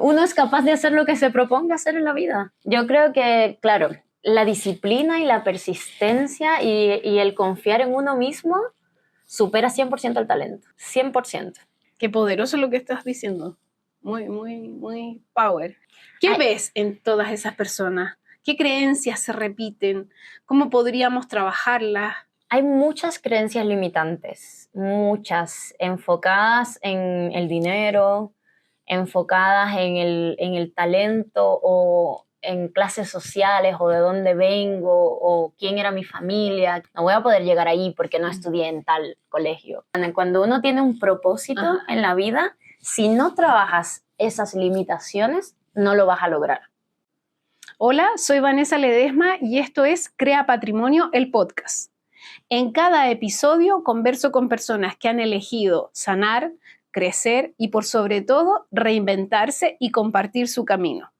Uno es capaz de hacer lo que se proponga hacer en la vida. Yo creo que, claro, la disciplina y la persistencia y el confiar en uno mismo supera 100% el talento. 100%. Qué poderoso lo que estás diciendo. Muy, muy, muy power. ¿Qué ves en todas esas personas? ¿Qué creencias se repiten? ¿Cómo podríamos trabajarlas? Hay muchas creencias limitantes, muchas, enfocadas en el dinero, enfocadas en el talento o en clases sociales o de dónde vengo o quién era mi familia. No voy a poder llegar ahí porque no estudié en tal colegio. Cuando uno tiene un propósito en la vida, si no trabajas esas limitaciones, no lo vas a lograr. Hola, soy Vanessa Ledesma y esto es Crea Patrimonio, el podcast. En cada episodio converso con personas que han elegido sanar, crecer y por sobre todo reinventarse y compartir su camino.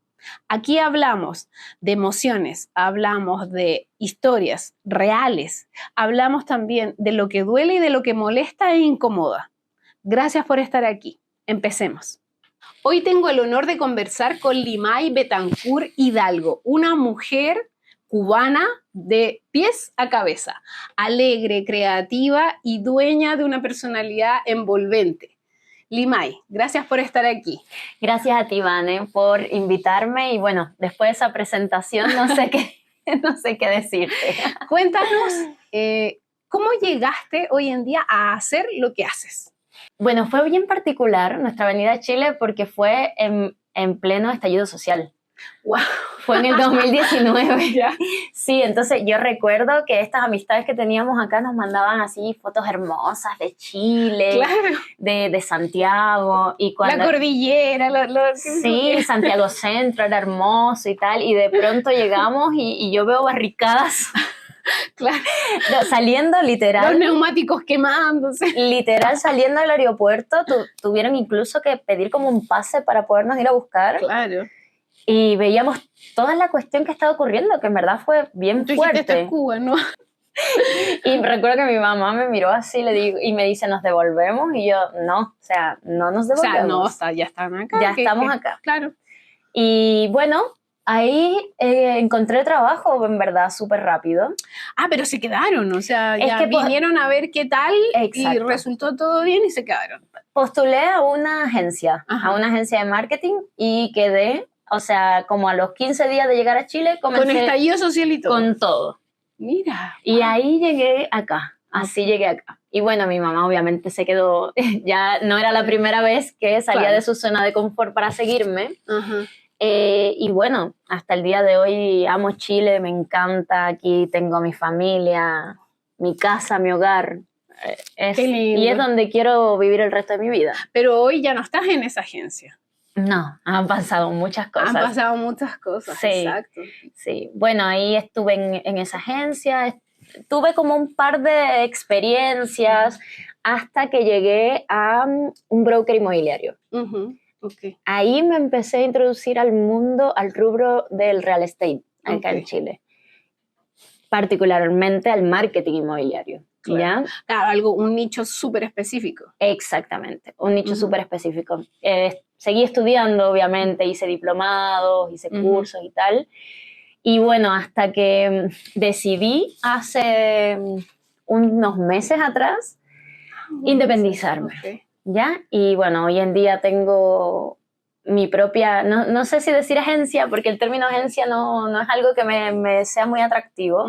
Aquí hablamos de emociones, hablamos de historias reales, hablamos también de lo que duele y de lo que molesta e incomoda. Gracias por estar aquí. Empecemos. Hoy tengo el honor de conversar con Limay Betancourt Hidalgo, una mujer cubana de pies a cabeza, alegre, creativa y dueña de una personalidad envolvente. Limay, gracias por estar aquí. Gracias a ti, Vane, por invitarme y bueno, después de esa presentación no sé qué decirte. Cuéntanos, ¿cómo llegaste hoy en día a hacer lo que haces? Bueno, fue bien particular nuestra venida a Chile porque fue en pleno estallido social. Wow. Fue en el 2019. ¿Ya? Sí, entonces yo recuerdo que estas amistades que teníamos acá nos mandaban así fotos hermosas de Chile, claro, de Santiago. Y cuando, la cordillera. Sí, Santiago Centro era hermoso y tal, y de pronto llegamos y yo veo barricadas. Claro. Saliendo literal. Los neumáticos quemándose. Literal saliendo del aeropuerto, tuvieron incluso que pedir como un pase para podernos ir a buscar. Claro. Y veíamos toda la cuestión que estaba ocurriendo, que en verdad fue bien fuerte. Esto es Cuba, ¿no? Y recuerdo que mi mamá me miró así y me dice, ¿nos devolvemos? Y yo, no, o sea, no nos devolvemos. O sea, no, ya están acá. Ya estamos acá. Claro. Y bueno, ahí encontré trabajo, en verdad, súper rápido. Ah, pero se quedaron, o sea, ya vinieron a ver qué tal. Exacto. Y resultó todo bien y se quedaron. Postulé a una agencia de marketing y quedé, o sea, como a los 15 días de llegar a Chile, comencé con estallido social y todo. Con todo. Mira. Y ahí llegué acá, así llegué acá. Y bueno, mi mamá obviamente se quedó, ya no era la primera vez que salía de su zona de confort para seguirme. Y bueno, hasta el día de hoy amo Chile, me encanta, aquí tengo a mi familia, mi casa, mi hogar. Qué lindo. Y es donde quiero vivir el resto de mi vida. Pero hoy ya no estás en esa agencia. No, han pasado muchas cosas. Han pasado muchas cosas, sí, exacto. Sí, bueno, ahí estuve en esa agencia, tuve como un par de experiencias hasta que llegué a un broker inmobiliario. Okay. Ahí me empecé a introducir al rubro del real estate acá en Chile, particularmente al marketing inmobiliario. Claro. Claro, un nicho súper específico. Exactamente, un nicho súper específico. Seguí estudiando, obviamente, hice diplomados, hice cursos y tal. Y bueno, hasta que decidí hace unos meses atrás independizarme. ¿Ya? Y bueno, hoy en día tengo mi propia, no sé si decir agencia, porque el término agencia no es algo que me sea muy atractivo.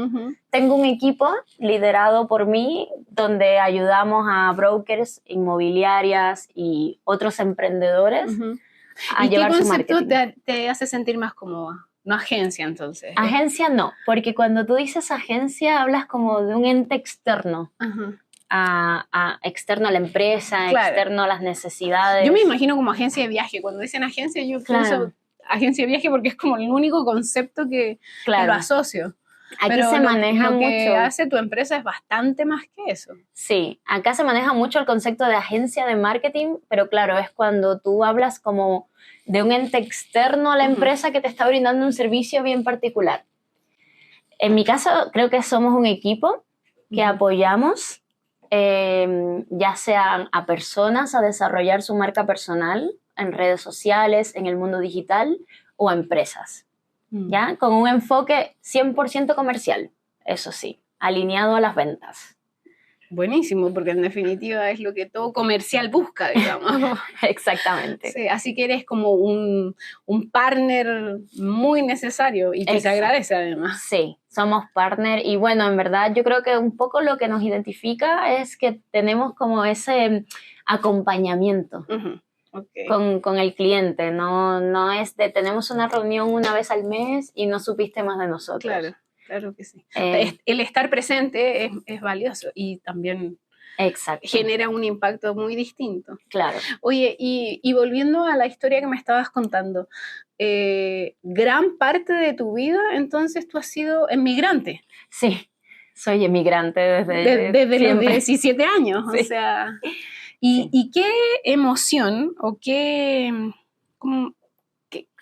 Tengo un equipo liderado por mí donde ayudamos a brokers, inmobiliarias y otros emprendedores a llevar su marketing. ¿Y qué concepto te hace sentir más cómoda? No agencia, entonces. Agencia no, porque cuando tú dices agencia hablas como de un ente externo. Externo a la empresa, externo a las necesidades. Yo me imagino como agencia de viaje. Cuando dicen agencia, yo pienso agencia de viaje porque es como el único concepto que lo asocio. Aquí se maneja mucho. Lo que hace tu empresa es bastante más que eso. Sí, acá se maneja mucho el concepto de agencia de marketing, pero claro, es cuando tú hablas como de un ente externo a la empresa que te está brindando un servicio bien particular. En mi caso, creo que somos un equipo que apoyamos ya sean a personas a desarrollar su marca personal, en redes sociales, en el mundo digital o a empresas, ¿ya? Con un enfoque 100% comercial, eso sí, alineado a las ventas. Buenísimo, porque en definitiva es lo que todo comercial busca, digamos. Exactamente. Sí, así que eres como un partner muy necesario y que se agradece además. Sí, somos partner y bueno, en verdad yo creo que un poco lo que nos identifica es que tenemos como ese acompañamiento con el cliente, no es de tenemos una reunión una vez al mes y no supiste más de nosotros. Claro que sí. El estar presente es valioso y también genera un impacto muy distinto. Claro. Oye, y volviendo a la historia que me estabas contando, gran parte de tu vida, entonces tú has sido emigrante. Sí, soy emigrante desde los 17 años, sí. O sea, ¿y qué emoción o qué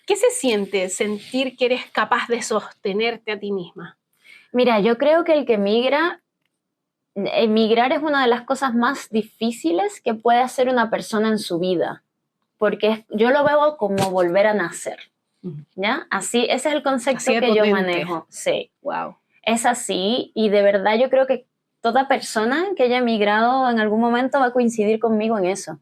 se siente sentir que eres capaz de sostenerte a ti misma? Mira, yo creo que el que emigrar es una de las cosas más difíciles que puede hacer una persona en su vida, porque yo lo veo como volver a nacer, ¿ya? Así, ese es el concepto que yo manejo. Sí. Wow. Es así y de verdad yo creo que toda persona que haya emigrado en algún momento va a coincidir conmigo en eso.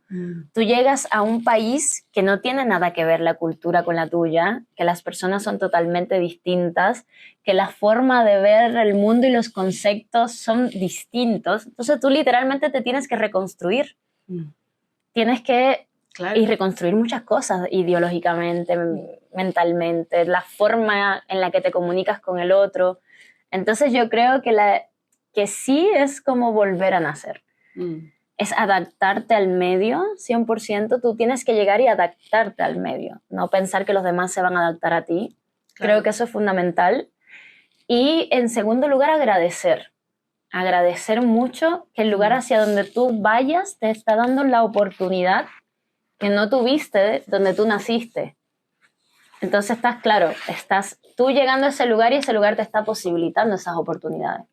Tú llegas a un país que no tiene nada que ver la cultura con la tuya, que las personas son totalmente distintas, que la forma de ver el mundo y los conceptos son distintos. Entonces tú literalmente te tienes que reconstruir. Tienes que y reconstruir muchas cosas ideológicamente, mentalmente, la forma en la que te comunicas con el otro. Entonces yo creo que sí es como volver a nacer. Es adaptarte al medio, 100%. Tú tienes que llegar y adaptarte al medio, no pensar que los demás se van a adaptar a ti. Claro. Creo que eso es fundamental. Y en segundo lugar, agradecer. Agradecer mucho que el lugar hacia donde tú vayas te está dando la oportunidad que no tuviste donde tú naciste. Entonces estás tú llegando a ese lugar y ese lugar te está posibilitando esas oportunidades.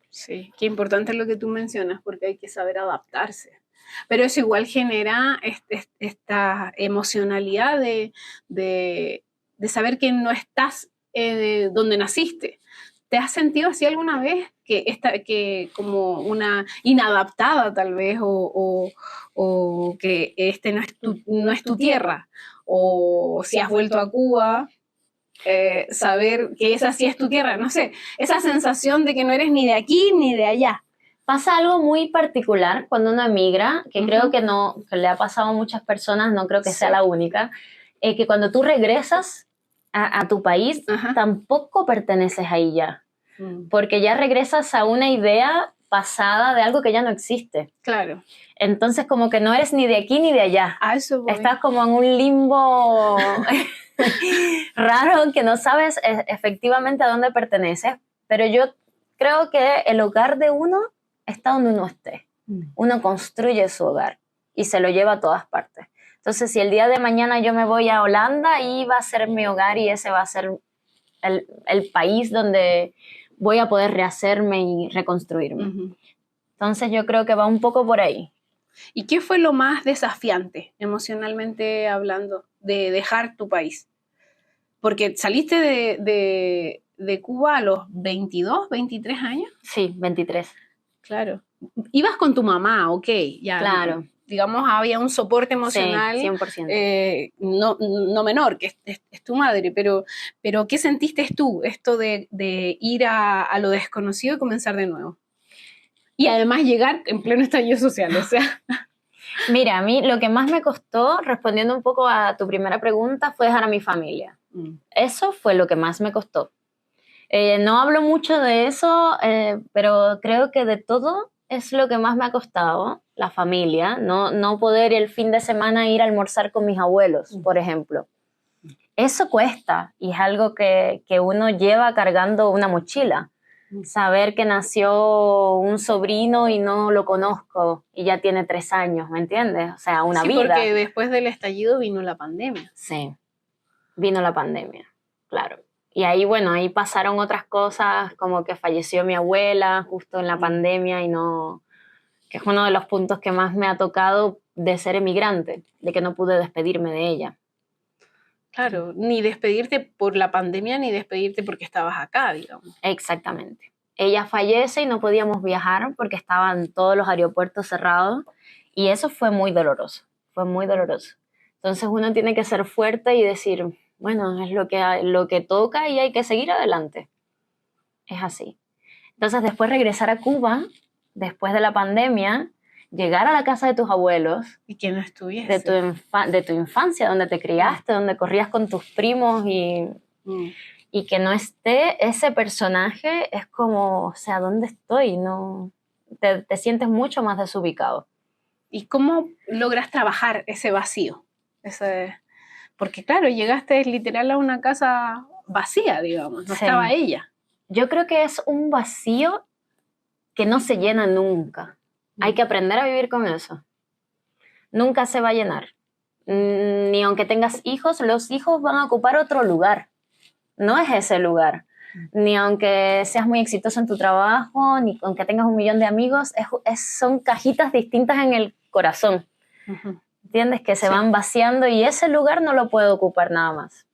Sí, qué importante es lo que tú mencionas, porque hay que saber adaptarse. Pero eso igual genera esta emocionalidad de saber que no estás donde naciste. ¿Te has sentido así alguna vez? Que como una inadaptada tal vez, o que no es tu tierra, o si has vuelto a Cuba, saber que esa sí es tu tierra, no sé, esa sensación de que no eres ni de aquí ni de allá. Pasa algo muy particular cuando uno emigra, que creo que le ha pasado a muchas personas, no creo que sea la única, que cuando tú regresas a tu país, tampoco perteneces ahí ya, porque ya regresas a una idea pasada de algo que ya no existe. Claro. Entonces como que no eres ni de aquí ni de allá. A eso voy. Estás como en un limbo raro que no sabes efectivamente a dónde perteneces, pero yo creo que el hogar de uno está donde uno esté. Uno construye su hogar y se lo lleva a todas partes. Entonces, si el día de mañana yo me voy a Holanda, ahí va a ser mi hogar y ese va a ser el país donde voy a poder rehacerme y reconstruirme. Entonces, yo creo que va un poco por ahí. ¿Y qué fue lo más desafiante, emocionalmente hablando, de dejar tu país? Porque saliste de Cuba a los 22, 23 años. Sí, 23. Claro. Ibas con tu mamá, ok, ya. Claro. Digamos, había un soporte emocional. Sí, 100%. No menor, que es tu madre, pero ¿qué sentiste tú, esto de ir a lo desconocido y comenzar de nuevo? Y además llegar en pleno estallido social, o sea. Mira, a mí lo que más me costó, respondiendo un poco a tu primera pregunta, fue dejar a mi familia. Eso fue lo que más me costó. No hablo mucho de eso, pero creo que de todo es lo que más me ha costado, la familia, no poder el fin de semana ir a almorzar con mis abuelos, por ejemplo. Eso cuesta y es algo que uno lleva cargando una mochila. Saber que nació un sobrino y no lo conozco y ya tiene 3 años, ¿me entiendes? O sea, una vida. Sí, porque después del estallido vino la pandemia. Sí, vino la pandemia, claro. Y ahí, bueno, ahí pasaron otras cosas, como que falleció mi abuela justo en la pandemia y no, que es uno de los puntos que más me ha tocado de ser emigrante, de que no pude despedirme de ella. Claro, ni despedirte por la pandemia, ni despedirte porque estabas acá, digamos. Exactamente. Ella fallece y no podíamos viajar porque estaban todos los aeropuertos cerrados y eso fue muy doloroso, fue muy doloroso. Entonces uno tiene que ser fuerte y decir, bueno, es lo que toca y hay que seguir adelante. Es así. Entonces después regresar a Cuba, después de la pandemia, llegar a la casa de tus abuelos, Y que no estuviese. de tu infancia, donde te criaste, donde corrías con tus primos y que no esté ese personaje, es como, o sea, ¿dónde estoy? No, te sientes mucho más desubicado. ¿Y cómo logras trabajar ese vacío? Porque claro, llegaste literal a una casa vacía, digamos, no Sí. estaba ella. Yo creo que es un vacío que no se llena nunca. Hay que aprender a vivir con eso. Nunca se va a llenar. Ni aunque tengas hijos, los hijos van a ocupar otro lugar. No es ese lugar. Ni aunque seas muy exitoso en tu trabajo, ni aunque tengas 1 millón de amigos, son cajitas distintas en el corazón. Uh-huh. ¿Entiendes? Que se van vaciando y ese lugar no lo puede ocupar nada más.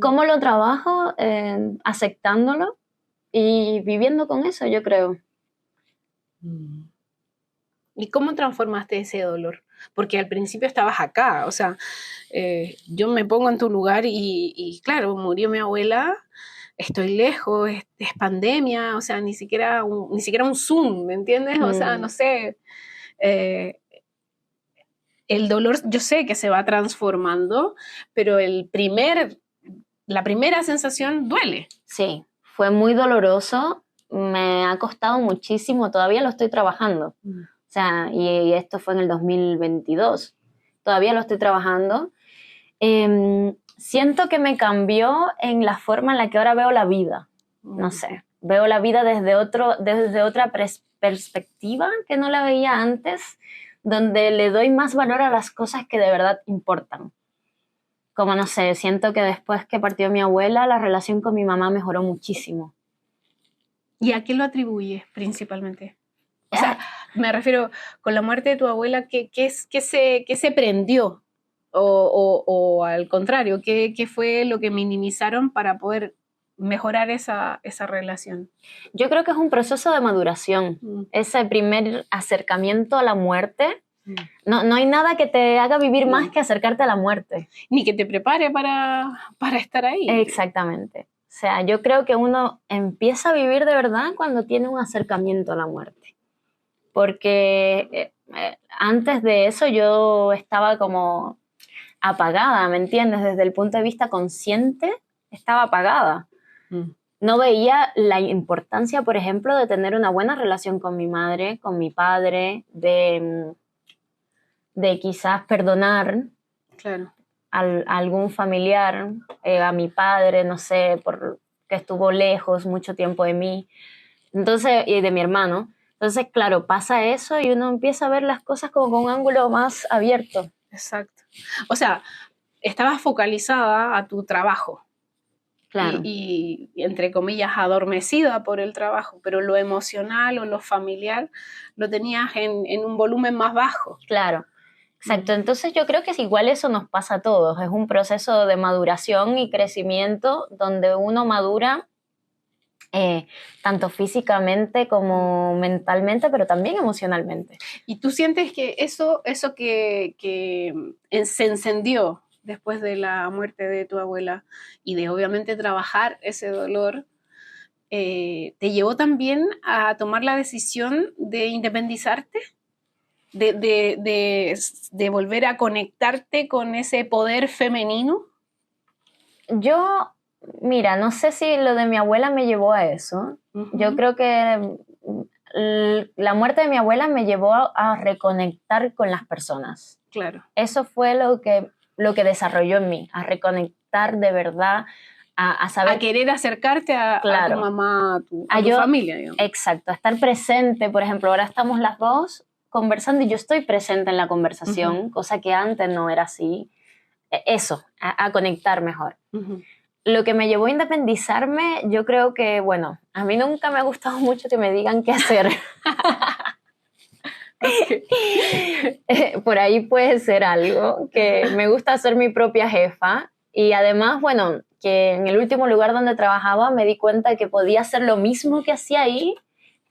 ¿Cómo lo trabajo? Aceptándolo y viviendo con eso, yo creo. ¿Y cómo transformaste ese dolor? Porque al principio estabas acá, o sea, yo me pongo en tu lugar y claro, murió mi abuela, estoy lejos, es pandemia, o sea, ni siquiera un Zoom, ¿me entiendes? O sea, no sé, el dolor yo sé que se va transformando, pero la primera sensación duele. Sí, fue muy doloroso, me ha costado muchísimo, todavía lo estoy trabajando. O sea, y esto fue en el 2022. Todavía lo estoy trabajando. Siento que me cambió en la forma en la que ahora veo la vida. No sé, veo la vida desde otra perspectiva que no la veía antes, donde le doy más valor a las cosas que de verdad importan. Como no sé, siento que después que partió mi abuela, la relación con mi mamá mejoró muchísimo. ¿Y a qué lo atribuyes principalmente? O sea, me refiero, con la muerte de tu abuela, ¿qué se prendió? O al contrario, ¿qué fue lo que minimizaron para poder mejorar esa relación? Yo creo que es un proceso de maduración. Ese primer acercamiento a la muerte, no hay nada que te haga vivir más que acercarte a la muerte. Ni que te prepare para estar ahí. Exactamente. O sea, yo creo que uno empieza a vivir de verdad cuando tiene un acercamiento a la muerte. Porque antes de eso yo estaba como apagada, ¿me entiendes? Desde el punto de vista consciente, estaba apagada. No veía la importancia, por ejemplo, de tener una buena relación con mi madre, con mi padre, de quizás perdonar a algún familiar, a mi padre, no sé, porque estuvo lejos mucho tiempo de mí, entonces, y de mi hermano. Entonces, claro, pasa eso y uno empieza a ver las cosas como con un ángulo más abierto. Exacto. O sea, estabas focalizada a tu trabajo. Claro. Y entre comillas, adormecida por el trabajo, pero lo emocional o lo familiar lo tenías en un volumen más bajo. Claro, exacto. Entonces yo creo que es igual, eso nos pasa a todos. Es un proceso de maduración y crecimiento donde uno madura tanto físicamente como mentalmente, pero también emocionalmente. ¿Y tú sientes que eso que se encendió después de la muerte de tu abuela y de obviamente trabajar ese dolor, te llevó también a tomar la decisión de independizarte? De volver a conectarte con ese poder femenino? Yo, mira, no sé si lo de mi abuela me llevó a eso. Yo creo que la muerte de mi abuela me llevó a reconectar con las personas. Claro. Eso fue lo que desarrolló en mí, a reconectar de verdad, a saber... A querer acercarte a tu mamá, a tu familia, digamos. Exacto, a estar presente. Por ejemplo, ahora estamos las dos conversando y yo estoy presente en la conversación, cosa que antes no era así. Eso, a conectar mejor. Lo que me llevó a independizarme, yo creo que, bueno, a mí nunca me ha gustado mucho que me digan qué hacer. Por ahí puede ser algo, que me gusta ser mi propia jefa y además, bueno, que en el último lugar donde trabajaba me di cuenta que podía hacer lo mismo que hacía ahí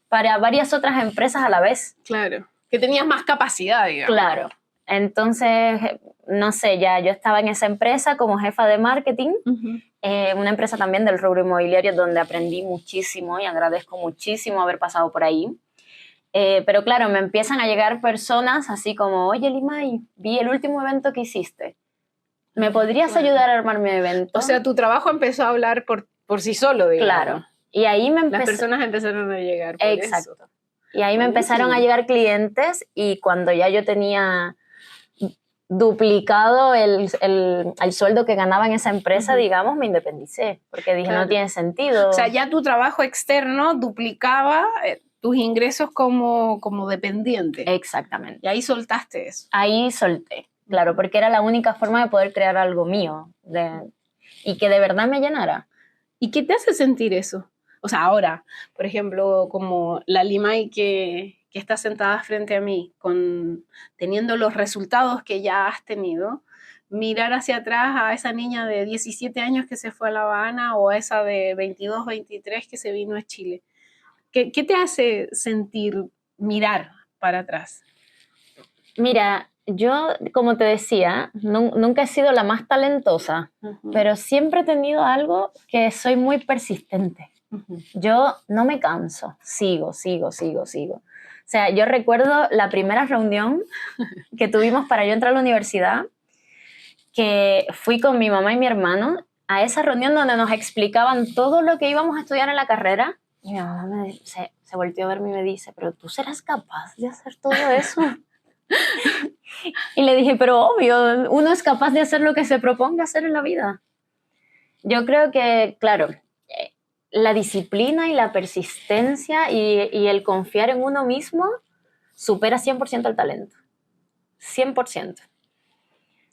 para varias otras empresas a la vez. Claro, que tenías más capacidad, digamos. Claro. Entonces, no sé, ya yo estaba en esa empresa como jefa de marketing, una empresa también del rubro inmobiliario donde aprendí muchísimo y agradezco muchísimo haber pasado por ahí. Pero claro, me empiezan a llegar personas así como, oye, Limay, vi el último evento que hiciste. ¿Me podrías ayudar a armar mi evento? O sea, tu trabajo empezó a hablar por sí solo, digamos. Claro. Y ahí me Las personas empezaron a llegar por Exacto. eso. Y ahí me empezaron a llegar clientes y cuando ya yo tenía duplicado el sueldo que ganaba en esa empresa, digamos, me independicé, porque dije, no tiene sentido. O sea, ya tu trabajo externo duplicaba tus ingresos como dependiente. Exactamente. Y ahí soltaste eso. Ahí solté, claro, porque era la única forma de poder crear algo mío y que de verdad me llenara. ¿Y qué te hace sentir eso? O sea, ahora, por ejemplo, como la Limay que está sentada frente a mí, teniendo los resultados que ya has tenido, mirar hacia atrás a esa niña de 17 años que se fue a La Habana o a esa de 22, 23 que se vino a Chile. ¿Qué te hace sentir, mirar para atrás? Mira, yo, como te decía, nunca he sido la más talentosa, pero siempre he tenido algo que soy muy persistente. Yo no me canso, sigo. O sea, yo recuerdo la primera reunión que tuvimos para yo entrar a la universidad, que fui con mi mamá y mi hermano a esa reunión donde nos explicaban todo lo que íbamos a estudiar en la carrera. Y mi mamá se volteó a verme y me dice, pero ¿tú serás capaz de hacer todo eso? Y le dije, pero obvio, uno es capaz de hacer lo que se proponga hacer en la vida. Yo creo que, claro, la disciplina y la persistencia y el confiar en uno mismo supera 100% el talento. 100%.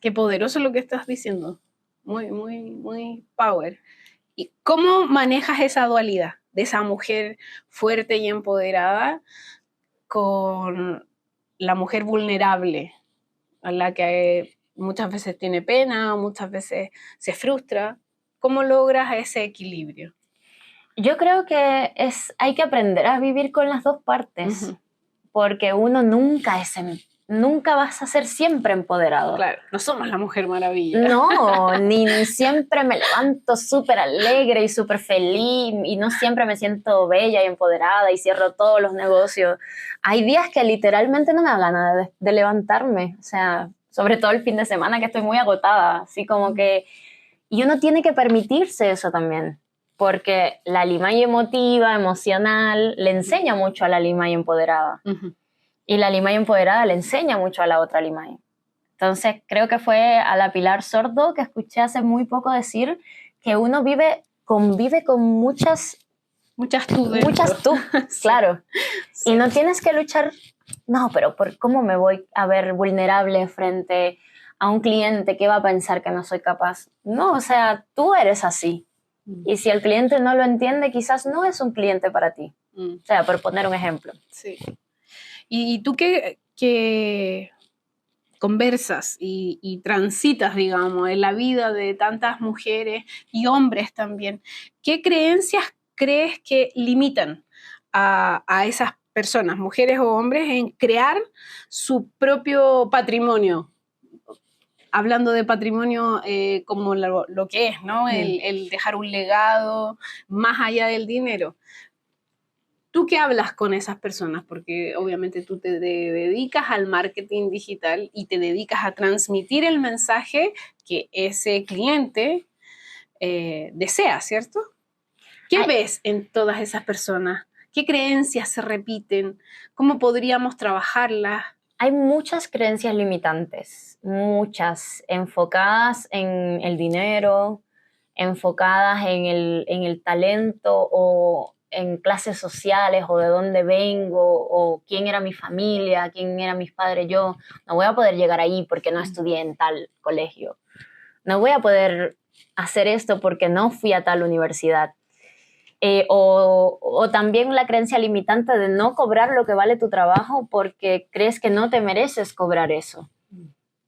Qué poderoso lo que estás diciendo. Muy, muy, muy power. ¿Y cómo manejas esa dualidad de esa mujer fuerte y empoderada con la mujer vulnerable, a la que muchas veces tiene pena, muchas veces se frustra? ¿Cómo logras ese equilibrio? Yo creo que hay que aprender a vivir con las dos partes, porque uno nunca vas a ser siempre empoderado. Claro, no somos la Mujer Maravilla. No, ni siempre me levanto súper alegre y súper feliz y no siempre me siento bella y empoderada y cierro todos los negocios. Hay días que literalmente no me da ganas de levantarme, o sea, sobre todo el fin de semana que estoy muy agotada, así como que... Y uno tiene que permitirse eso también, porque la Limay emotiva, emocional, le enseña mucho a la Limay empoderada. Y la Limay empoderada le enseña mucho a la otra Limay. Entonces, creo que fue a la Pilar Sordo que escuché hace muy poco decir que uno convive con muchas tú, sí. Claro. Sí. Y no tienes que luchar, no, pero ¿cómo me voy a ver vulnerable frente a un cliente que va a pensar que no soy capaz? No, o sea, tú eres así. Y si el cliente no lo entiende, quizás no es un cliente para ti. O sea, por poner un ejemplo. Sí. ¿Y tú qué conversas y transitas, digamos, en la vida de tantas mujeres y hombres también? ¿Qué creencias crees que limitan a esas personas, mujeres o hombres, en crear su propio patrimonio? Hablando de patrimonio como lo que es, ¿no? El dejar un legado más allá del dinero. ¿Tú qué hablas con esas personas? Porque obviamente tú te dedicas al marketing digital y te dedicas a transmitir el mensaje que ese cliente desea, ¿cierto? ¿Qué ves en todas esas personas? ¿Qué creencias se repiten? ¿Cómo podríamos trabajarlas? Hay muchas creencias limitantes, muchas, enfocadas en el dinero, enfocadas en el talento o en clases sociales o de dónde vengo o quién era mi familia, quién eran mis padres. Yo no voy a poder llegar ahí porque no estudié en tal colegio. No voy a poder hacer esto porque no fui a tal universidad. O también la creencia limitante de no cobrar lo que vale tu trabajo porque crees que no te mereces cobrar eso.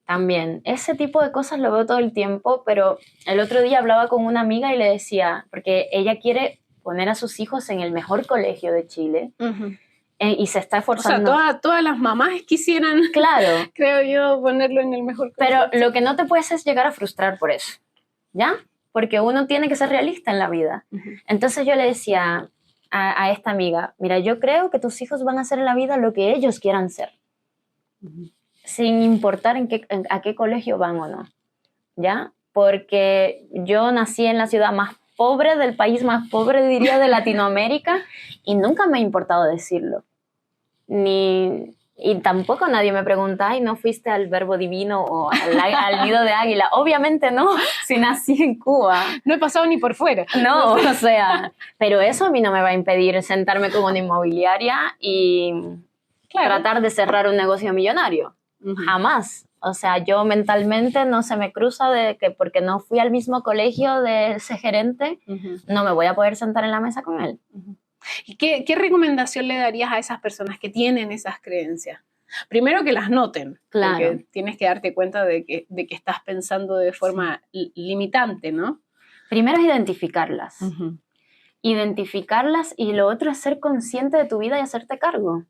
También, ese tipo de cosas lo veo todo el tiempo, pero el otro día hablaba con una amiga y le decía, porque ella quiere poner a sus hijos en el mejor colegio de Chile, y se está esforzando. O sea, todas las mamás quisieran, claro, creo yo, ponerlo en el mejor colegio. Pero lo que no te puedes es llegar a frustrar por eso, ¿ya? Porque uno tiene que ser realista en la vida. Entonces yo le decía a esta amiga, mira, yo creo que tus hijos van a hacer en la vida lo que ellos quieran ser. Sin importar a qué colegio van o no, ¿ya? Porque yo nací en la ciudad más pobre del país más pobre, diría, de Latinoamérica, y nunca me ha importado decirlo. Y tampoco nadie me pregunta, ay, ¿no fuiste al Verbo Divino o al Nido de Águila? Obviamente no, si nací en Cuba. No he pasado ni por fuera. No, o sea, pero eso a mí no me va a impedir sentarme con una inmobiliaria y tratar de cerrar un negocio millonario. Jamás. O sea, yo mentalmente no se me cruza de que porque no fui al mismo colegio de ese gerente, no me voy a poder sentar en la mesa con él. ¿Y qué recomendación le darías a esas personas que tienen esas creencias? Primero que las noten, porque tienes que darte cuenta de que estás pensando de forma limitante, ¿no? Primero es identificarlas. Identificarlas, y lo otro es ser consciente de tu vida y hacerte cargo.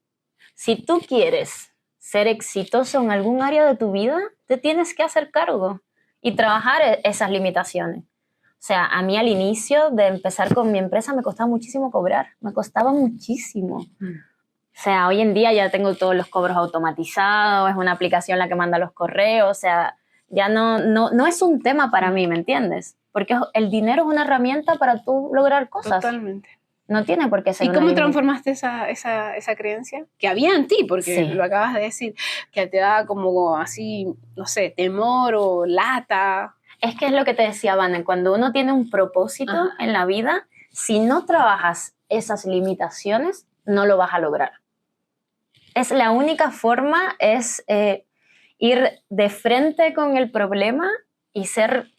Si tú quieres ser exitoso en algún área de tu vida, te tienes que hacer cargo y trabajar esas limitaciones. O sea, a mí al inicio de empezar con mi empresa me costaba muchísimo cobrar, me costaba muchísimo. O sea, hoy en día ya tengo todos los cobros automatizados, es una aplicación la que manda los correos, o sea, ya no es un tema para mí, ¿me entiendes? Porque el dinero es una herramienta para tú lograr cosas. Totalmente. No tiene por qué ser. ¿Y cómo transformaste esa creencia? Que había en ti, porque lo acabas de decir, que te da como así, no sé, temor o lata. Es que es lo que te decía, Vane, cuando uno tiene un propósito en la vida, si no trabajas esas limitaciones, no lo vas a lograr. Es la única forma, es ir de frente con el problema y ser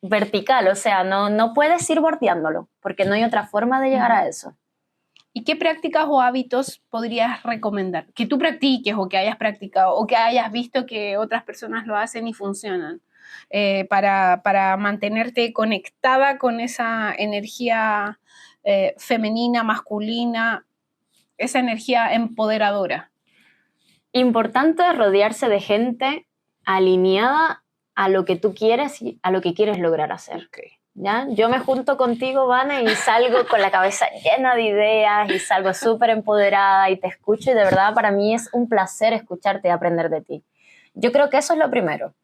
vertical, o sea, no puedes ir bordeándolo, porque no hay otra forma de llegar a eso. ¿Y qué prácticas o hábitos podrías recomendar? Que tú practiques o que hayas practicado o que hayas visto que otras personas lo hacen y funcionan para mantenerte conectada con esa energía femenina, masculina, esa energía empoderadora. Importante rodearse de gente alineada a lo que tú quieres y a lo que quieres lograr hacer. ¿Ya? Yo me junto contigo, Vane, y salgo con la cabeza llena de ideas y salgo súper empoderada y te escucho, y de verdad para mí es un placer escucharte y aprender de ti. Yo creo que eso es lo primero.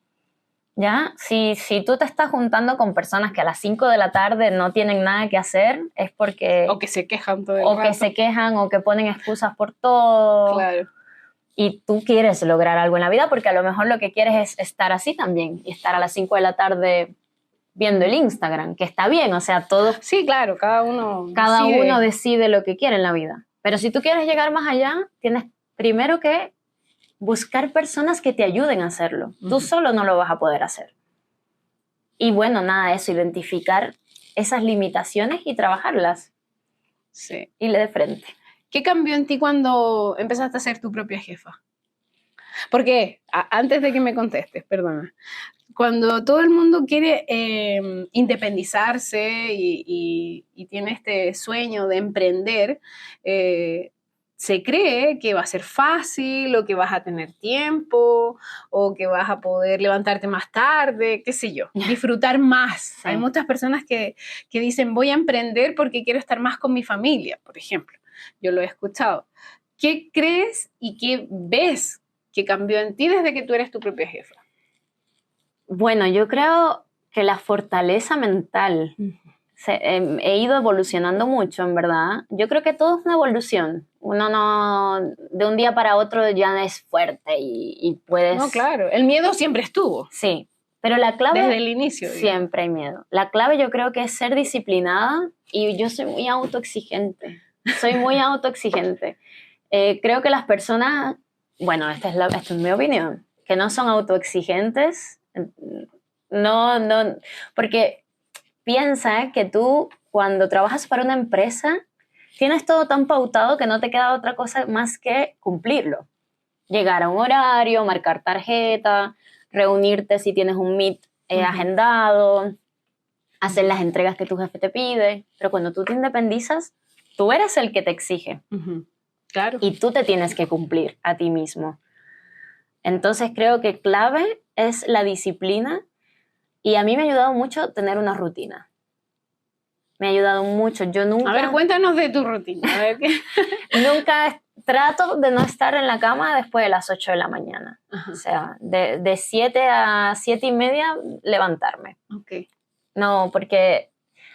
¿Ya? Si tú te estás juntando con personas que a las 5 de la tarde no tienen nada que hacer, es porque... O que se quejan todo el rato. O que se quejan o que ponen excusas por todo. Claro. Y tú quieres lograr algo en la vida porque a lo mejor lo que quieres es estar así también y estar a las 5 de la tarde viendo el Instagram, que está bien, o sea, todo... Sí, claro, cada uno decide lo que quiere en la vida. Pero si tú quieres llegar más allá, tienes primero que buscar personas que te ayuden a hacerlo. Tú solo no lo vas a poder hacer. Y bueno, nada, eso, identificar esas limitaciones y trabajarlas. Sí. Y le de frente. ¿Qué cambió en ti cuando empezaste a ser tu propia jefa? Porque, antes de que me contestes, perdona, cuando todo el mundo quiere independizarse y tiene este sueño de emprender, se cree que va a ser fácil o que vas a tener tiempo o que vas a poder levantarte más tarde, qué sé yo, disfrutar más. Sí. Hay muchas personas que dicen voy a emprender porque quiero estar más con mi familia, por ejemplo. Yo lo he escuchado. ¿Qué crees y qué ves que cambió en ti desde que tú eres tu propia jefa? Bueno, yo creo que la fortaleza mental... he ido evolucionando mucho, en verdad. Yo creo que todo es una evolución. Uno no, de un día para otro ya es fuerte y puedes... No, claro. El miedo siempre estuvo. Sí, pero la clave... Desde el inicio. Siempre hay miedo. La clave yo creo que es ser disciplinada, y yo soy muy autoexigente. Creo que las personas, bueno, esta es mi opinión, que no son autoexigentes, no, porque... piensa que tú cuando trabajas para una empresa tienes todo tan pautado que no te queda otra cosa más que cumplirlo. Llegar a un horario, marcar tarjeta, reunirte si tienes un meet agendado, hacer las entregas que tu jefe te pide. Pero cuando tú te independizas, tú eres el que te exige. Claro. Y tú te tienes que cumplir a ti mismo. Entonces creo que clave es la disciplina y a mí me ha ayudado mucho tener una rutina. Me ha ayudado mucho. Yo nunca... A ver, cuéntanos de tu rutina. A ver, nunca trato de no estar en la cama después de las 8 de la mañana. Ajá. O sea, de 7 a 7 y media levantarme. Ok. No, porque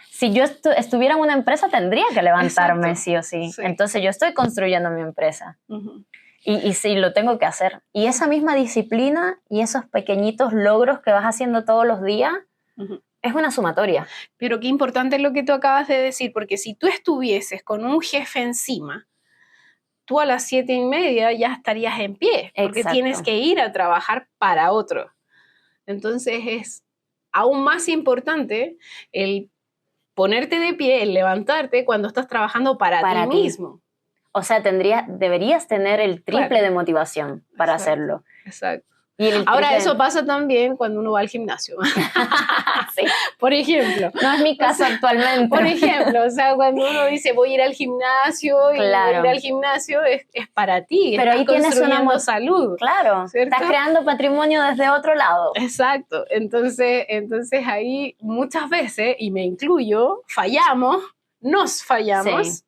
si yo estuviera en una empresa tendría que levantarme. Exacto. Sí o sí. Sí. Entonces yo estoy construyendo mi empresa. Uh-huh. Y sí, lo tengo que hacer. Y esa misma disciplina y esos pequeñitos logros que vas haciendo todos los días es una sumatoria. Pero qué importante es lo que tú acabas de decir, porque si tú estuvieses con un jefe encima, tú a las 7:30 ya estarías en pie, porque Exacto. tienes que ir a trabajar para otro. Entonces es aún más importante el ponerte de pie, el levantarte cuando estás trabajando para ti mismo. O sea, deberías tener el triple de motivación para hacerlo. Exacto. Y ahora, eso pasa también cuando uno va al gimnasio. Sí. Por ejemplo. No es mi caso actualmente. Por ejemplo, o sea, cuando uno dice voy a ir al gimnasio, claro. y ir al gimnasio es para ti. Pero ahí tienes una salud. Claro, ¿cierto? Estás creando patrimonio desde otro lado. Exacto. Entonces ahí muchas veces, y me incluyo, nos fallamos. Sí.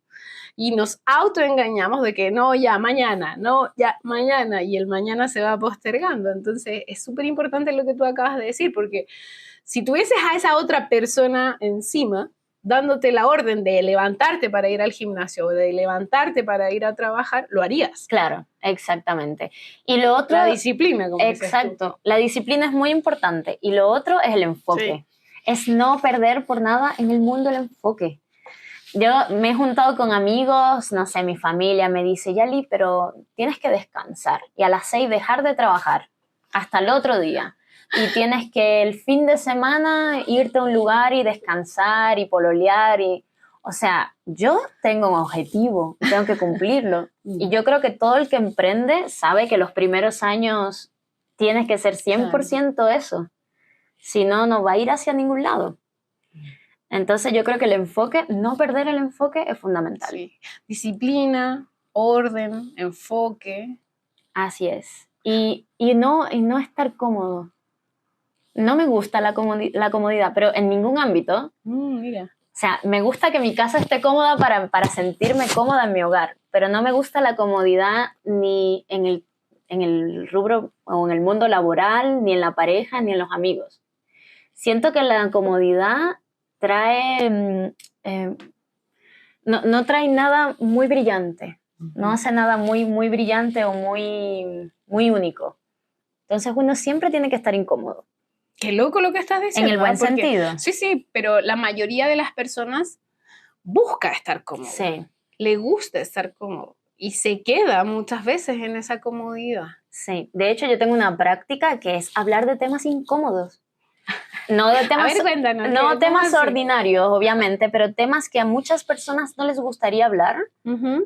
Y nos autoengañamos de que no, ya mañana, y el mañana se va postergando. Entonces es súper importante lo que tú acabas de decir, porque si tuvieses a esa otra persona encima, dándote la orden de levantarte para ir al gimnasio o de levantarte para ir a trabajar, lo harías. Claro, exactamente. Y lo otro... La disciplina, como exacto, la disciplina es muy importante. Y lo otro es el enfoque. Sí. Es no perder por nada en el mundo el enfoque. Yo me he juntado con amigos, no sé, mi familia me dice, Yali, pero tienes que descansar y a las 6 dejar de trabajar hasta el otro día. Y tienes que el fin de semana irte a un lugar y descansar y pololear. O sea, yo tengo un objetivo, tengo que cumplirlo. Y yo creo que todo el que emprende sabe que los primeros años tienes que ser 100% eso. Si no, no va a ir hacia ningún lado. Entonces yo creo que el enfoque, no perder el enfoque es fundamental. Sí. Disciplina, orden, enfoque. Así es. Y no estar cómodo. No me gusta la comodidad, pero en ningún ámbito. Mira. O sea, me gusta que mi casa esté cómoda para sentirme cómoda en mi hogar, pero no me gusta la comodidad ni en el rubro o en el mundo laboral, ni en la pareja, ni en los amigos. Siento que la comodidad trae, no trae nada muy brillante, no hace nada muy, muy brillante o muy, muy único. Entonces uno siempre tiene que estar incómodo. Qué loco lo que estás diciendo. En el buen sentido. Sí, pero la mayoría de las personas busca estar cómodo. Sí. Le gusta estar cómodo y se queda muchas veces en esa comodidad. Sí, de hecho yo tengo una práctica que es hablar de temas incómodos. No de temas, a ver, cuéntanos, no temas ordinarios, obviamente, pero temas que a muchas personas no les gustaría hablar,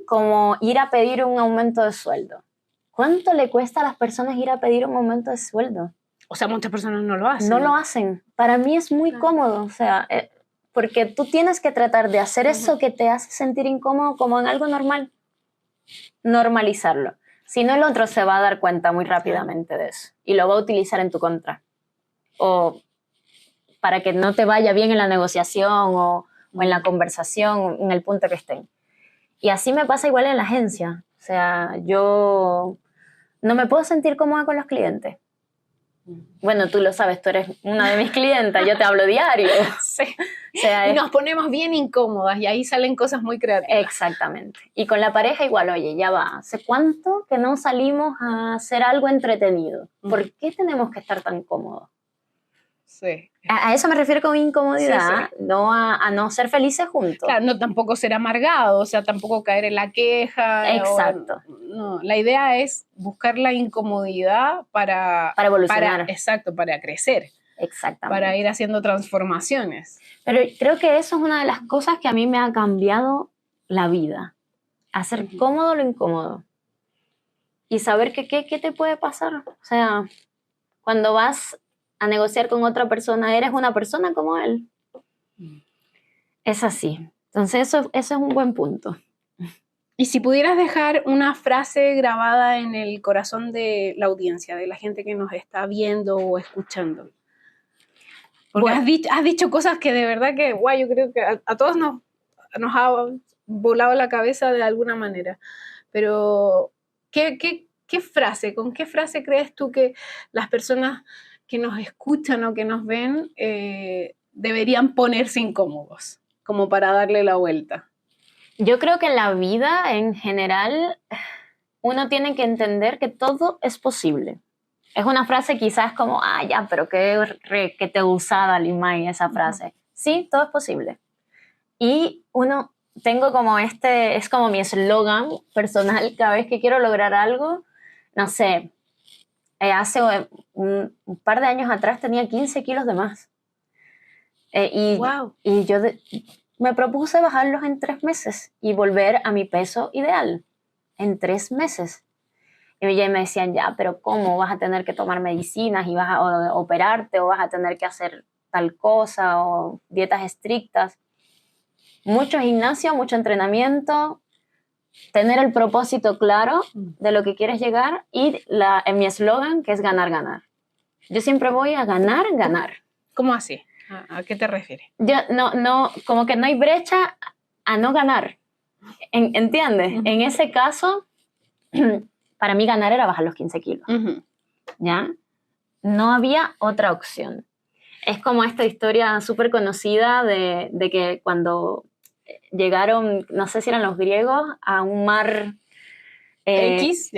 como ir a pedir un aumento de sueldo. ¿Cuánto le cuesta a las personas ir a pedir un aumento de sueldo? O sea, muchas personas no lo hacen. No lo hacen. Para mí es muy cómodo, o sea, porque tú tienes que tratar de hacer eso que te hace sentir incómodo como en algo normal. Normalizarlo. Si no, el otro se va a dar cuenta muy rápidamente de eso y lo va a utilizar en tu contra. O para que no te vaya bien en la negociación o en la conversación, en el punto que estén. Y así me pasa igual en la agencia. O sea, yo no me puedo sentir cómoda con los clientes. Bueno, tú lo sabes, tú eres una de mis clientas, yo te hablo diario. Sí. O sea, y nos ponemos bien incómodas y ahí salen cosas muy creativas. Exactamente. Y con la pareja igual, oye, ya va, ¿hace cuánto que no salimos a hacer algo entretenido? ¿Por qué tenemos que estar tan cómodos? Sí. A eso me refiero con incomodidad, sí. No a no ser felices juntos. Claro, no tampoco ser amargado, o sea, tampoco caer en la queja. Exacto. No, la idea es buscar la incomodidad para evolucionar. Exacto, para crecer. Exactamente. para ir haciendo transformaciones. Pero creo que eso es una de las cosas que a mí me ha cambiado la vida. Hacer cómodo lo incómodo. Y saber que qué te puede pasar. O sea, cuando vas a negociar con otra persona, eres una persona como él. Es así. Entonces eso es un buen punto. Y si pudieras dejar una frase grabada en el corazón de la audiencia, de la gente que nos está viendo o escuchando. Porque Bueno, has dicho cosas que de verdad que, guay, yo creo que a todos nos ha volado la cabeza de alguna manera. Pero, ¿qué frase, con qué frase crees tú que las personas que nos escuchan o que nos ven deberían ponerse incómodos, como para darle la vuelta? yo creo que en la vida en general uno tiene que entender que todo es posible. Es una frase quizás como, ya, pero qué te usada, Limay, esa frase. Sí, todo es posible. Y tengo como es como mi eslogan personal cada vez que quiero lograr algo. No sé, hace un par de años atrás tenía 15 kilos de más. Wow. Y yo me propuse bajarlos en 3 meses y volver a mi peso ideal en 3 meses. Y ya me decían, ya, pero ¿cómo? Vas a tener que tomar medicinas y vas a operarte o vas a tener que hacer tal cosa o dietas estrictas. Mucho gimnasio, mucho entrenamiento, tener el propósito claro de lo que quieres llegar y en mi eslogan, que es ganar, ganar. Yo siempre voy a ganar, ganar. ¿Cómo así? ¿A qué te refieres? Yo no, como que no hay brecha a no ganar. ¿Entiendes? En ese caso, para mí ganar era bajar los 15 kilos. ¿Ya? No había otra opción. Es como esta historia súper conocida de que cuando llegaron, no sé si eran los griegos, a un mar X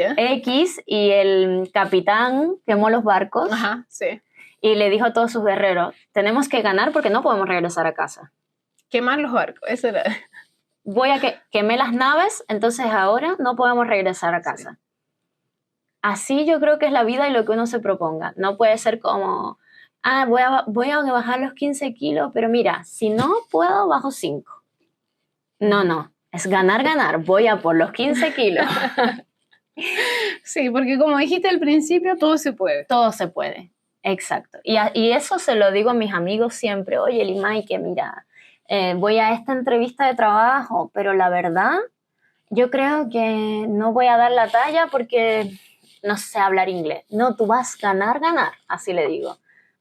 y el capitán quemó los barcos. Ajá, sí. Y le dijo a todos sus guerreros, tenemos que ganar porque no podemos regresar a casa. Quemar los barcos, eso era. Voy a quemé las naves, entonces ahora no podemos regresar a casa. Sí. Así yo creo que es la vida y lo que uno se proponga. No puede ser como, voy a bajar los 15 kilos, pero mira, si no puedo, bajo 5. No, es ganar, ganar. Voy a por los 15 kilos. Sí, porque como dijiste al principio, todo se puede. Todo se puede. Exacto. Y eso se lo digo a mis amigos siempre. Oye, Limay, que mira, voy a esta entrevista de trabajo, pero la verdad, yo creo que no voy a dar la talla porque no sé hablar inglés. No, tú vas a ganar, ganar, así le digo.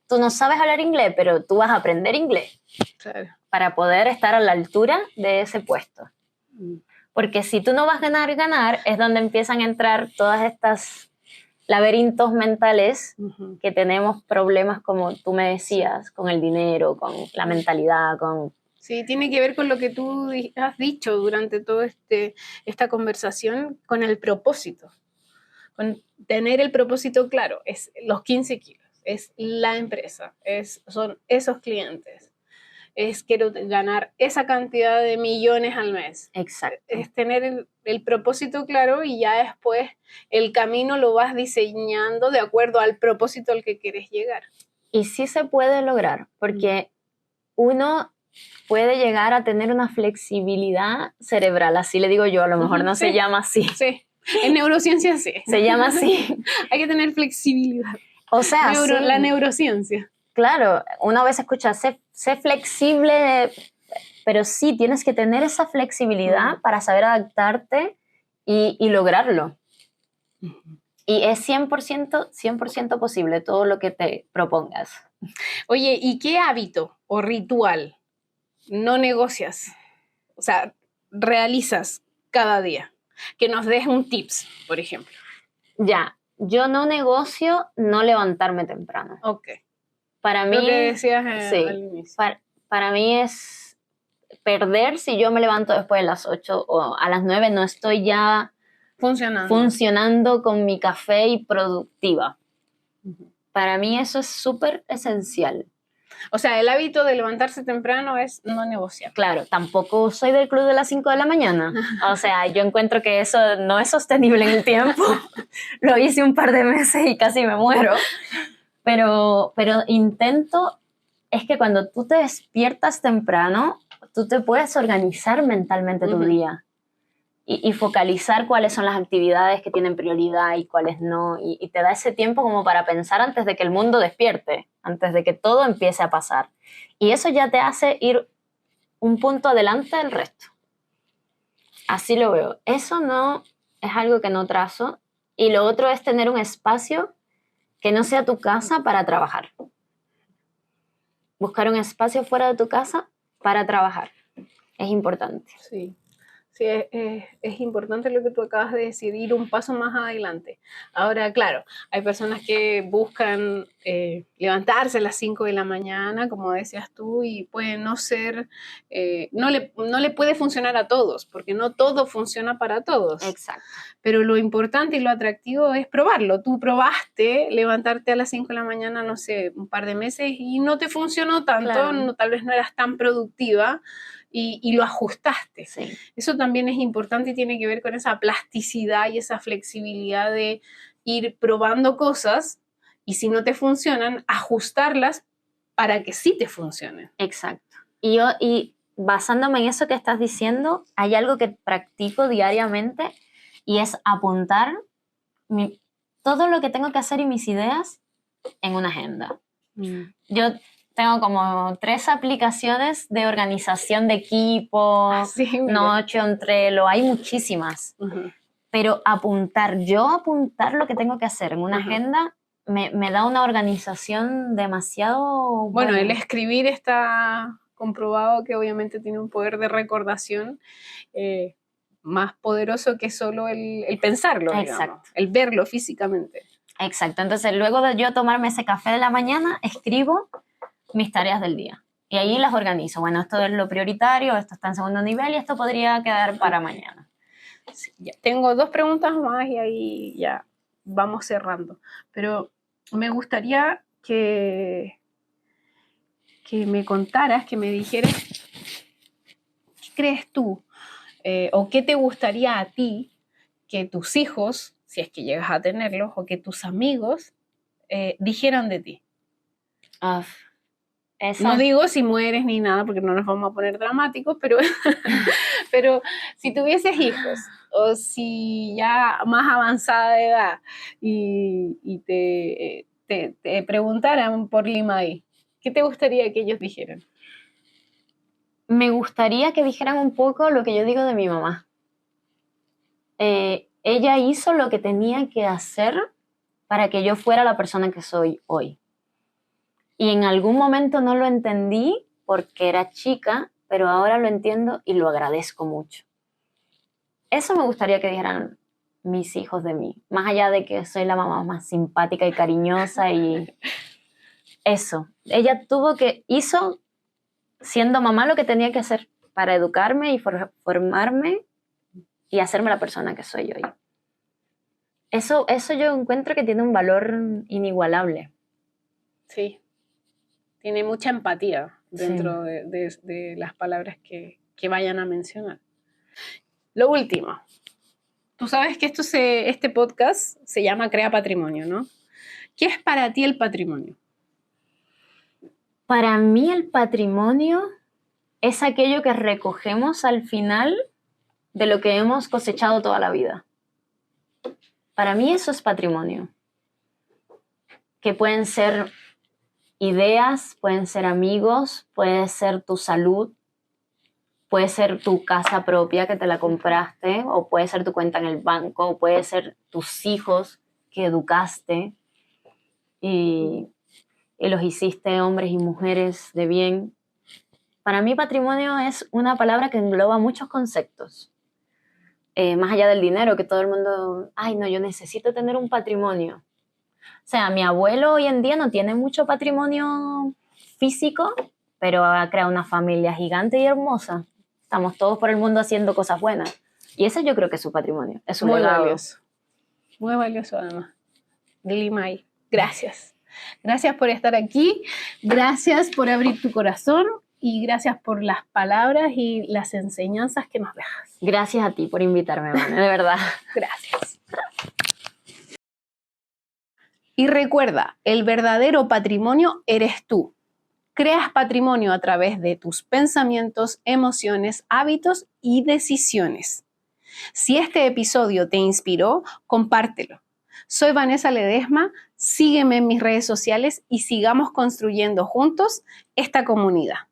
Tú no sabes hablar inglés, pero tú vas a aprender inglés. Claro. Para poder estar a la altura de ese puesto. Porque si tú no vas a ganar, ganar, es donde empiezan a entrar todas estas laberintos mentales que tenemos problemas, como tú me decías, con el dinero, con la mentalidad, con... Sí, tiene que ver con lo que tú has dicho durante toda esta conversación, con el propósito, con tener el propósito claro. Es los 15 kilos, es la empresa, son esos clientes, quiero ganar esa cantidad de millones al mes. Exacto. Es tener el propósito claro y ya después el camino lo vas diseñando de acuerdo al propósito al que quieres llegar. Y sí se puede lograr, porque uno puede llegar a tener una flexibilidad cerebral, así le digo yo, a lo mejor no se llama así. Sí, en neurociencia sí. Se llama así. Hay que tener flexibilidad. O sea, sí. La neurociencia. Claro, uno a veces escucha, sé flexible, pero sí, tienes que tener esa flexibilidad para saber adaptarte y lograrlo. Y es 100% posible todo lo que te propongas. Oye, ¿y qué hábito o ritual no negocias? O sea, realizas cada día. Que nos des un tips, por ejemplo. Ya, yo no negocio no levantarme temprano. Ok. Para mí, lo que decías sí, al inicio. Para mí es perder si yo me levanto después de las 8 o a las 9, no estoy ya funcionando con mi café y productiva. Para mí eso es súper esencial. O sea, el hábito de levantarse temprano es no negociar. Claro, tampoco soy del club de las 5 de la mañana. O sea, yo encuentro que eso no es sostenible en el tiempo. Lo hice un par de meses y casi me muero. Pero intento, es que cuando tú te despiertas temprano, tú te puedes organizar mentalmente tu día y focalizar cuáles son las actividades que tienen prioridad y cuáles no, y te da ese tiempo como para pensar antes de que el mundo despierte, antes de que todo empiece a pasar. Y eso ya te hace ir un punto adelante del resto. Así lo veo. Eso no es algo que no trazo. Y lo otro es tener un espacio que no sea tu casa para trabajar. Buscar un espacio fuera de tu casa para trabajar. Es importante. Sí. Sí, es importante lo que tú acabas de decir, ir un paso más adelante. Ahora, claro, hay personas que buscan levantarse a las 5 de la mañana, como decías tú, y puede no ser, no le puede funcionar a todos, porque no todo funciona para todos. Exacto. Pero lo importante y lo atractivo es probarlo. Tú probaste levantarte a las 5 de la mañana, no sé, un par de meses y no te funcionó tanto, Claro. tal vez no eras tan productiva. Y lo ajustaste. Sí. Eso también es importante y tiene que ver con esa plasticidad y esa flexibilidad de ir probando cosas y si no te funcionan, ajustarlas para que sí te funcionen. Exacto. Y basándome en eso que estás diciendo, hay algo que practico diariamente y es apuntar todo lo que tengo que hacer y mis ideas en una agenda. Yo tengo como 3 aplicaciones de organización de equipos, Notion, Trello, hay muchísimas. Pero apuntar lo que tengo que hacer en una agenda me da una organización demasiado Bueno, buena. el escribir está comprobado que obviamente tiene un poder de recordación más poderoso que solo el pensarlo, digamos, el verlo físicamente. Exacto, entonces luego de yo tomarme ese café de la mañana, escribo mis tareas del día. Y ahí las organizo. Bueno, esto es lo prioritario, esto está en segundo nivel y esto podría quedar para mañana. Sí, ya. Tengo 2 preguntas más y ahí ya vamos cerrando. Pero me gustaría que me contaras, que me dijeras, ¿qué crees tú? ¿O qué te gustaría a ti que tus hijos, si es que llegas a tenerlos, o que tus amigos dijeran de ti? No digo si mueres ni nada, porque no nos vamos a poner dramáticos, pero si tuvieses hijos, o si ya más avanzada de edad, y te preguntaran por Limay, ¿qué te gustaría que ellos dijeran? Me gustaría que dijeran un poco lo que yo digo de mi mamá. Ella hizo lo que tenía que hacer para que yo fuera la persona que soy hoy. Y en algún momento no lo entendí porque era chica, pero ahora lo entiendo y lo agradezco mucho. Eso me gustaría que dijeran mis hijos de mí, más allá de que soy la mamá más simpática y cariñosa y eso. Ella hizo siendo mamá lo que tenía que hacer para educarme y formarme y hacerme la persona que soy hoy. Eso yo encuentro que tiene un valor inigualable. Sí, tiene mucha empatía dentro de las palabras que vayan a mencionar. Lo último, tú sabes que este podcast se llama Crea Patrimonio, ¿no? ¿Qué es para ti el patrimonio? Para mí el patrimonio es aquello que recogemos al final de lo que hemos cosechado toda la vida. Para mí eso es patrimonio. Que pueden ser ideas, pueden ser amigos, puede ser tu salud, puede ser tu casa propia que te la compraste, o puede ser tu cuenta en el banco, o puede ser tus hijos que educaste y los hiciste hombres y mujeres de bien. Para mí patrimonio es una palabra que engloba muchos conceptos. Más allá del dinero, que todo el mundo, ay no, yo necesito tener un patrimonio. O sea, mi abuelo hoy en día no tiene mucho patrimonio físico, pero ha creado una familia gigante y hermosa. Estamos todos por el mundo haciendo cosas buenas. Y ese yo creo que es su patrimonio, es su legado. Valioso. Muy valioso además. Limay, gracias. Gracias por estar aquí, gracias por abrir tu corazón y gracias por las palabras y las enseñanzas que nos dejas. Gracias a ti por invitarme, Vane, de verdad. Gracias. Y recuerda, el verdadero patrimonio eres tú. Creas patrimonio a través de tus pensamientos, emociones, hábitos y decisiones. Si este episodio te inspiró, compártelo. Soy Vanessa Ledesma, sígueme en mis redes sociales y sigamos construyendo juntos esta comunidad.